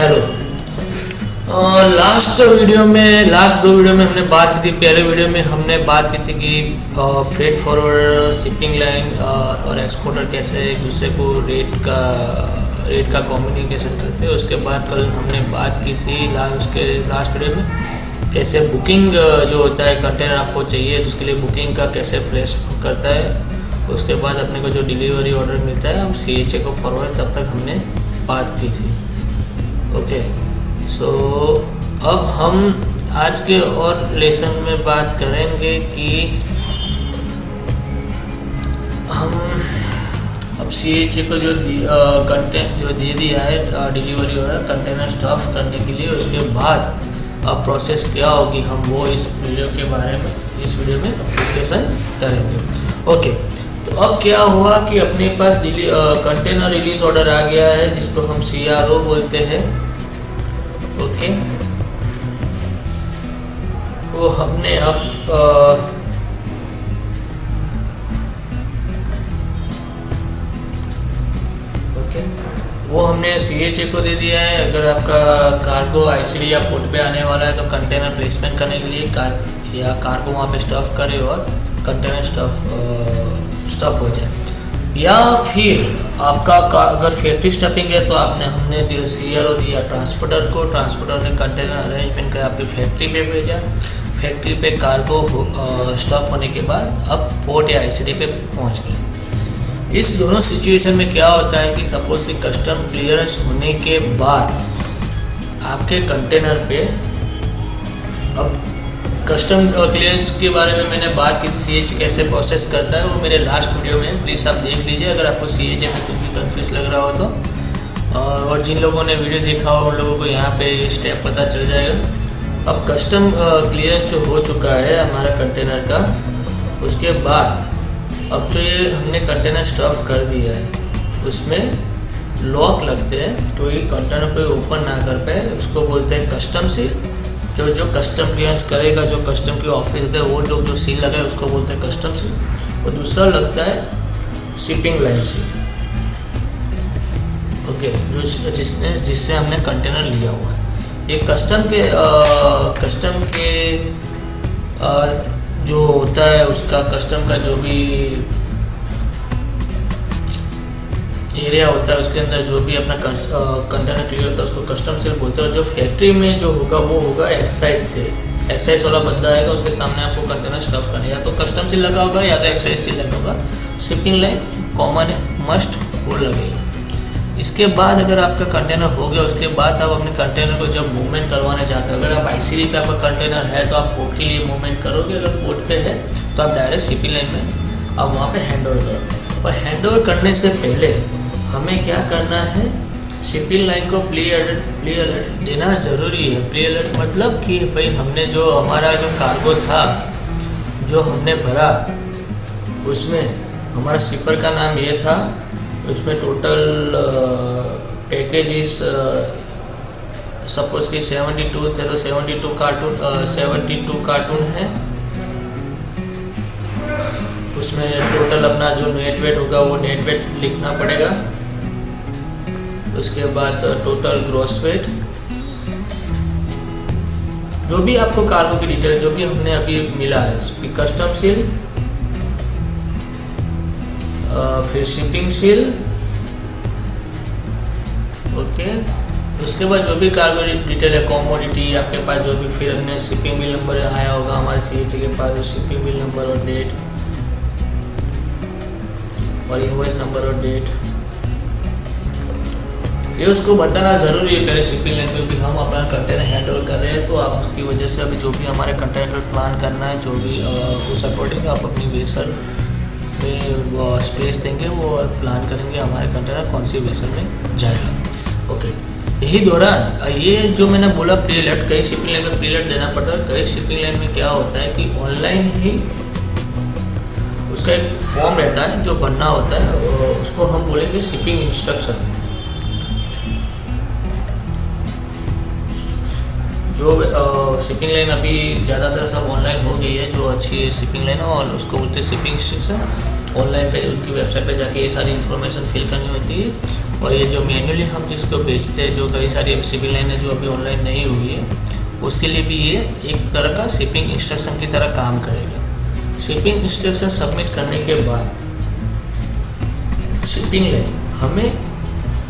Hello. Last दो video में हमने बात की थी। पहले वीडियो में हमने बात की थी कि फ्रेट फॉरवर्डर, शिपिंग लाइन और एक्सपोर्टर कैसे एक दूसरे को रेट का कम्युनिकेशन करते हैं। उसके बाद कल हमने बात की थी उसके लास्ट वीडियो में कैसे बुकिंग जो होता है, कंटेनर आपको चाहिए तो उसके लिए बुकिंग का कैसे प्लेस करता है। उसके बाद अपने को जो डिलीवरी ऑर्डर मिलता है हम CHA को फॉरवर्ड, तब तक हमने बात की थी। ओके, सो अब हम आज के और लेसन में बात करेंगे कि हम अब CHA को जो कंटेंट जो दे दिया है डिलीवरी ऑर्डर कंटेनर स्टफ करने के लिए, उसके बाद अब प्रोसेस क्या होगी हम वो इस वीडियो में डिस्कशन करेंगे। ओके, तो अब क्या हुआ कि अपने पास कंटेनर रिलीज ऑर्डर आ गया है जिसको हम CRO बोलते हैं। ओके, वो हमने अब वो हमने CHA को दे दिया है। अगर आपका कार्गो ICD या पोर्ट पे आने वाला है तो कंटेनर प्लेसमेंट करने के लिए कार्गो वहाँ पे स्टफ करे और कंटेनर स्टफ हो जाए, या फिर आपका अगर फैक्ट्री स्टफिंग है तो हमने CRO दिया ट्रांसपोर्टर को, ट्रांसपोर्टर ने कंटेनर अरेंजमेंट कर आपकी फैक्ट्री पे भेजा। फैक्ट्री पे कार्गो स्टफ होने के बाद अब पोर्ट या ICD पे पहुँच गए। इस दोनों सिचुएशन में क्या होता है कि सपोज कि कस्टम क्लियरेंस होने के बाद आपके कंटेनर पे, अब कस्टम क्लियरेंस के बारे में मैंने बात की थी, CHA कैसे प्रोसेस करता है, वो मेरे लास्ट वीडियो में प्लीज़ आप देख लीजिए अगर आपको CHA में कुछ भी कन्फ्यूज लग रहा हो तो। और जिन लोगों ने वीडियो देखा हो उन लोगों को यहाँ पे स्टेप पता चल जाएगा। अब कस्टम क्लियरेंस जो हो चुका है हमारा कंटेनर का, उसके बाद अब जो ये हमने कंटेनर स्टफ कर दिया है उसमें लॉक लगते हैं तो ये कंटेनर को ओपन ना कर पाए, उसको बोलते हैं कस्टम सील। जो कस्टम क्लियरेंस करेगा, जो कस्टम के ऑफिस होते हैं वो लोग जो सील लगाए उसको बोलते हैं कस्टम सील। और दूसरा लगता है शिपिंग लाइन सील। ओके, जिससे हमने कंटेनर लिया हुआ है। ये कस्टम के जो होता है उसका कस्टम का जो भी एरिया होता है उसके अंदर जो भी अपना कंटेनर क्लियर होता है उसको कस्टम सेल बोलते हैं। और जो फैक्ट्री में जो होगा वो होगा एक्साइज सेल। एक्साइज वाला बंदा आएगा, उसके सामने आपको कंटेनर स्टफ करना है, या तो कस्टम सील लगा होगा या तो एक्साइज सील लगा होगा। शिपिंग लाइन कॉमन है, मस्ट वो लगेगा। इसके बाद अगर आपका कंटेनर हो गया, उसके बाद आप अपने कंटेनर को जब मूवमेंट करवाने जाते हो, अगर आप ICD पे आपका कंटेनर है तो आप पोर्ट के लिए मूवमेंट करोगे, अगर पोर्ट पे है तो आप डायरेक्ट शिपिंग लाइन में आप वहाँ पे हैंड ओवर करो। और हैंड ओवर करने से पहले हमें क्या करना है, शिपिंग लाइन को प्री अलर्ट देना ज़रूरी है। प्री अलर्ट मतलब कि भाई हमने जो हमारा जो कार्गो था जो हमने भरा उसमें हमारा शिपर का नाम ये था, उसमें टोटल पैकेजेस सपोज कि 72 थे तो 72 कार्टून है। उसमें टोटल अपना जो नेट वेट होगा वो नेट वेट लिखना पड़ेगा। उसके बाद टोटल ग्रॉस वेट, जो भी आपको कार्गो की डिटेल जो भी हमने अभी मिला है, कस्टम सील, फिर शिपिंग सील। ओके, उसके बाद जो भी कार्गो डिटेल है, कॉमोडिटी आपके पास जो भी, फिर हमने शिपिंग बिल नंबर आया होगा हमारे CHA के पास, शिपिंग बिल नंबर और डेट और इनवॉइस नंबर और डेट, ये उसको बताना ज़रूरी है पहले शिपिंग लाइन में भी हम अपना कंटेनर हैंड ओवर कर रहे हैं। तो आप उसकी वजह से अभी जो भी हमारे कंटेनर प्लान करना है, जो भी उस अकॉर्डिंग आप अपनी वेसल में स्पेस देंगे वो और प्लान करेंगे हमारे कंटेनर कौन सी वेसल में जाएगा। ओके, यही दौरान ये जो मैंने बोला प्री अलर्ट, कई शिपिंग लाइन में प्री अलर्ट देना पड़ता है। कई शिपिंग लाइन में क्या होता है कि ऑनलाइन ही उसका एक फॉर्म रहता है जो भरना होता है, उसको हम बोलेंगे शिपिंग इंस्ट्रक्शन। जो शिपिंग लाइन अभी ज़्यादातर सब ऑनलाइन हो गई है, जो अच्छी शिपिंग लाइन है और उसको बोलते हैं शिपिंग इंस्ट्रक्शन। ऑनलाइन पे उनकी वेबसाइट पे जाके ये सारी इन्फॉर्मेशन फिल करनी होती है और ये जो मैन्युअली हम जिसको बेचते हैं, जो कई सारी शिपिंग लाइन है जो अभी ऑनलाइन नहीं हुई है, उसके लिए भी ये एक तरह का शिपिंग इंस्ट्रक्शन की तरह काम करेगा। शिपिंग इंस्ट्रक्शन सबमिट करने के बाद शिपिंग लाइन हमें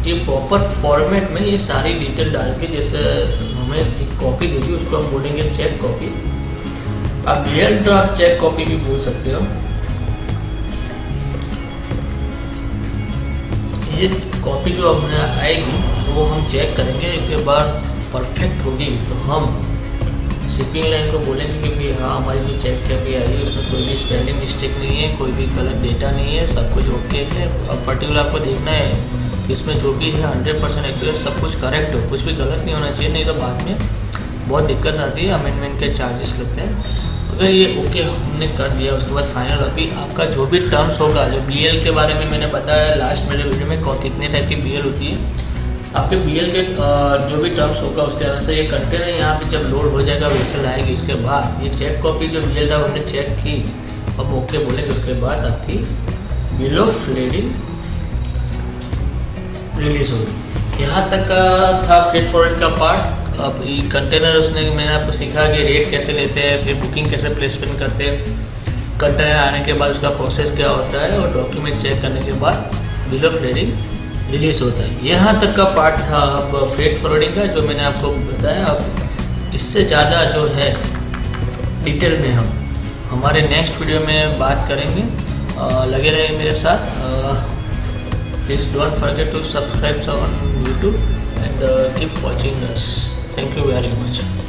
ये प्रॉपर फॉर्मेट में ये सारी डिटेल डाल के, जैसे हमें एक कॉपी देगी उसको हम बोलेंगे चेक कॉपी। आप रियल ड्राफ्ट चेक कॉपी भी बोल सकते हो। ये कॉपी जो हमें आएगी वो हम चेक करेंगे, एक बार परफेक्ट होगी तो हम शिपिंग लाइन को बोलेंगे कि भाई हाँ हमारी जो चेक कॉपी आई है उसमें कोई भी स्पेलिंग मिस्टेक नहीं है, कोई भी गलत डेटा नहीं है, सब कुछ ओके है। अब पर्टिकुलर आपको देखना है कि इसमें जो भी है 100% एक्यूरेट, सब कुछ करेक्ट हो, कुछ भी गलत नहीं होना चाहिए, नहीं तो बाद में बहुत दिक्कत आती है, अमेंडमेंट के चार्जेस लगते हैं। अगर ये ओके हमने कर दिया उसके बाद फाइनल अभी आपका जो भी टर्म्स होगा, जो BL के बारे में मैंने बताया लास्ट मेरे वीडियो में कितने टाइप की BL होती है, आपके BL के जो भी टर्म्स होगा उसके अनुसार ये कंटेनर यहाँ पे जब लोड हो जाएगा वेसल आएगी, उसके बाद ये चेक कॉपी जो BL था हमने चेक की अब ओके बोलेंगे, उसके बाद आपकी बिल ऑफ लेडिंग रिलीज होगी। यहाँ तक का था फ्रेट फॉरवर्ड का पार्ट। अब ये कंटेनर उसने मैंने आपको सिखा कि रेट कैसे लेते हैं, फिर बुकिंग कैसे प्लेसमेंट करते हैं, कंटेनर आने के बाद उसका प्रोसेस क्या होता है, और डॉक्यूमेंट चेक करने के बाद बिल ऑफ लेडिंग रिलीज होता है। यहाँ तक का पार्ट था अब फ्रेट फॉरवर्डिंग का जो मैंने आपको बताया। अब इससे ज़्यादा जो है डिटेल में हम हमारे नेक्स्ट वीडियो में बात करेंगे। लगे रहे मेरे साथ। Please don't forget to subscribe on YouTube and keep watching us. Thank you very much.